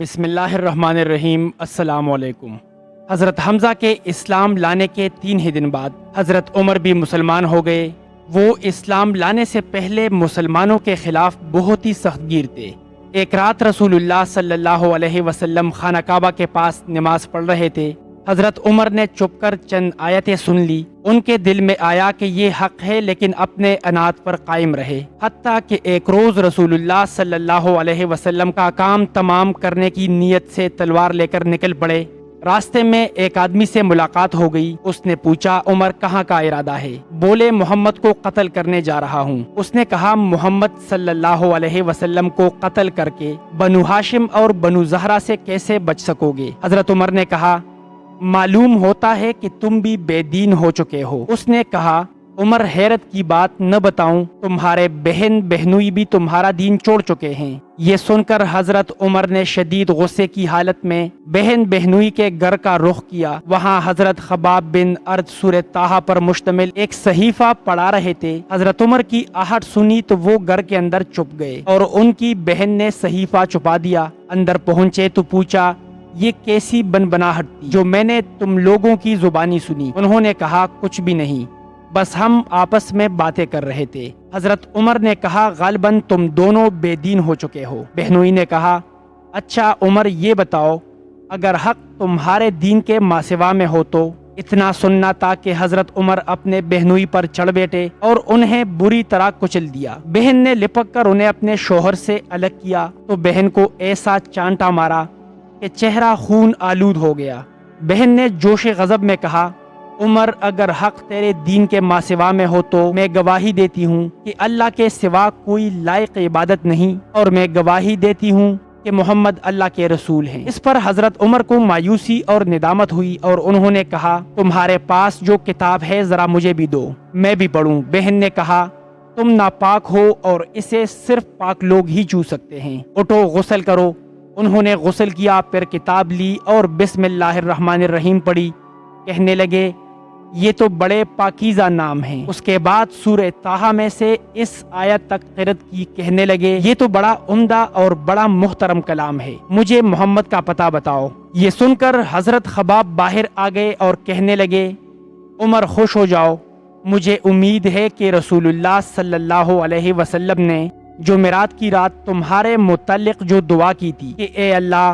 بسم اللہ الرحمن الرحیم۔ السلام علیکم۔ حضرت حمزہ کے اسلام لانے کے 3 ہی دن بعد حضرت عمر بھی مسلمان ہو گئے۔ وہ اسلام لانے سے پہلے مسلمانوں کے خلاف بہت ہی سخت گیر تھے۔ ایک رات رسول اللہ صلی اللہ علیہ وسلم خانہ کعبہ کے پاس نماز پڑھ رہے تھے۔ حضرت عمر نے چھپ کر چند آیتیں سن لی۔ ان کے دل میں آیا کہ یہ حق ہے، لیکن اپنے انات پر قائم رہے، حتیٰ کہ ایک روز رسول اللہ صلی اللہ علیہ وسلم کا کام تمام کرنے کی نیت سے تلوار لے کر نکل پڑے۔ راستے میں ایک آدمی سے ملاقات ہو گئی۔ اس نے پوچھا، عمر کہاں کا ارادہ ہے؟ بولے، محمد کو قتل کرنے جا رہا ہوں۔ اس نے کہا، محمد صلی اللہ علیہ وسلم کو قتل کر کے بنو ہاشم اور بنو زہرہ سے کیسے بچ سکو گے؟ حضرت عمر نے کہا، معلوم ہوتا ہے کہ تم بھی بے دین ہو چکے ہو۔ اس نے کہا، عمر حیرت کی بات نہ بتاؤں، تمہارے بہن بہنوئی بھی تمہارا دین چھوڑ چکے ہیں۔ یہ سن کر حضرت عمر نے شدید غصے کی حالت میں بہن بہنوئی کے گھر کا رخ کیا۔ وہاں حضرت خباب بن ارد سورہ طٰہٰ پر مشتمل ایک صحیفہ پڑھا رہے تھے۔ حضرت عمر کی آہٹ سنی تو وہ گھر کے اندر چھپ گئے اور ان کی بہن نے صحیفہ چھپا دیا۔ اندر پہنچے تو پوچھا، یہ کیسی بنبناہٹ تھی جو میں نے تم لوگوں کی زبانی سنی؟ انہوں نے کہا، کچھ بھی نہیں، بس ہم آپس میں باتیں کر رہے تھے۔ حضرت عمر نے کہا، غالباً تم دونوں بے دین ہو چکے ہو۔ بہنوئی نے کہا، اچھا عمر، یہ بتاؤ، اگر حق تمہارے دین کے ماسوا میں ہو تو؟ اتنا سننا تھا کہ حضرت عمر اپنے بہنوئی پر چڑھ بیٹھے اور انہیں بری طرح کچل دیا۔ بہن نے لپک کر انہیں اپنے شوہر سے الگ کیا تو بہن کو ایسا چانٹا مارا کہ چہرہ خون آلود ہو گیا۔ بہن نے جوش غضب میں کہا، عمر، اگر حق تیرے دین کے ماسوا میں ہو تو میں گواہی دیتی ہوں کہ اللہ کے سوا کوئی لائق عبادت نہیں، اور میں گواہی دیتی ہوں کہ محمد اللہ کے رسول ہیں۔ اس پر حضرت عمر کو مایوسی اور ندامت ہوئی اور انہوں نے کہا، تمہارے پاس جو کتاب ہے ذرا مجھے بھی دو، میں بھی پڑھوں۔ بہن نے کہا، تم ناپاک ہو اور اسے صرف پاک لوگ ہی چھو سکتے ہیں، اٹھو غسل کرو۔ انہوں نے غسل کیا، پھر کتاب لی اور بسم اللہ الرحمن الرحیم پڑھی۔ کہنے لگے، یہ تو بڑے پاکیزہ نام ہیں۔ اس کے بعد سورہ طٰہٰ میں سے اس آیت تک قرأت کی۔ کہنے لگے، یہ تو بڑا عمدہ اور بڑا محترم کلام ہے، مجھے محمد کا پتہ بتاؤ۔ یہ سن کر حضرت خباب باہر آ گئے اور کہنے لگے، عمر خوش ہو جاؤ، مجھے امید ہے کہ رسول اللہ صلی اللہ علیہ وسلم نے جمعرات کی رات تمہارے متعلق جو دعا کی تھی کہ اے اللہ،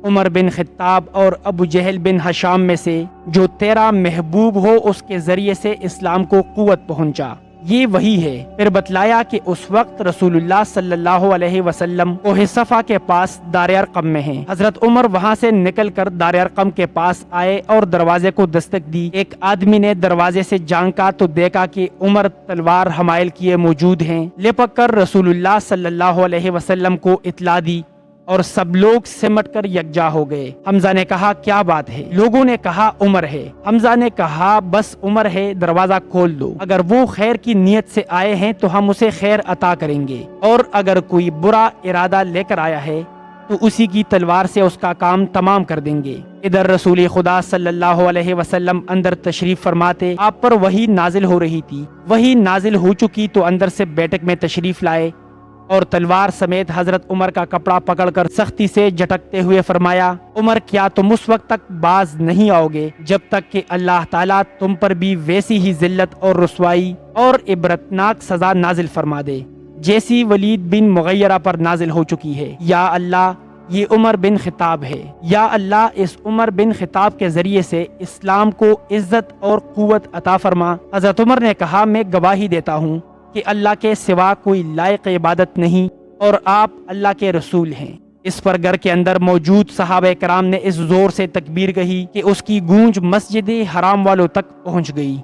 عمر بن خطاب اور ابو جہل بن ہشام میں سے جو تیرا محبوب ہو اس کے ذریعے سے اسلام کو قوت پہنچا، یہ وہی ہے۔ پھر بتلایا کہ اس وقت رسول اللہ صلی اللہ علیہ وسلم کوہ صفا کے پاس دار ارقم میں ہیں۔ حضرت عمر وہاں سے نکل کر دار ارقم کے پاس آئے اور دروازے کو دستک دی۔ ایک آدمی نے دروازے سے جھانکا تو دیکھا کہ عمر تلوار حمائل کیے موجود ہیں۔ لپک کر رسول اللہ صلی اللہ علیہ وسلم کو اطلاع دی اور سب لوگ سمٹ کر یکجا ہو گئے۔ حمزہ نے کہا، کیا بات ہے؟ لوگوں نے کہا، عمر ہے۔ حمزہ نے کہا، بس عمر ہے، دروازہ کھول دو۔ اگر وہ خیر کی نیت سے آئے ہیں تو ہم اسے خیر عطا کریں گے، اور اگر کوئی برا ارادہ لے کر آیا ہے تو اسی کی تلوار سے اس کا کام تمام کر دیں گے۔ ادھر رسول خدا صلی اللہ علیہ وسلم اندر تشریف فرماتے، آپ پر وحی نازل ہو رہی تھی۔ وحی نازل ہو چکی تو اندر سے بیٹھک میں تشریف لائے اور تلوار سمیت حضرت عمر کا کپڑا پکڑ کر سختی سے جھٹکتے ہوئے فرمایا، عمر، کیا تم اس وقت تک باز نہیں آؤ گے جب تک کہ اللہ تعالیٰ تم پر بھی ویسی ہی ذلت اور رسوائی اور عبرتناک سزا نازل فرما دے جیسی ولید بن مغیرہ پر نازل ہو چکی ہے؟ یا اللہ، یہ عمر بن خطاب ہے، یا اللہ، اس عمر بن خطاب کے ذریعے سے اسلام کو عزت اور قوت عطا فرما۔ حضرت عمر نے کہا، میں گواہی دیتا ہوں کہ اللہ کے سوا کوئی لائق عبادت نہیں اور آپ اللہ کے رسول ہیں۔ اس پر گھر کے اندر موجود صحابہ کرام نے اس زور سے تکبیر کہی کہ اس کی گونج مسجد حرام والوں تک پہنچ گئی۔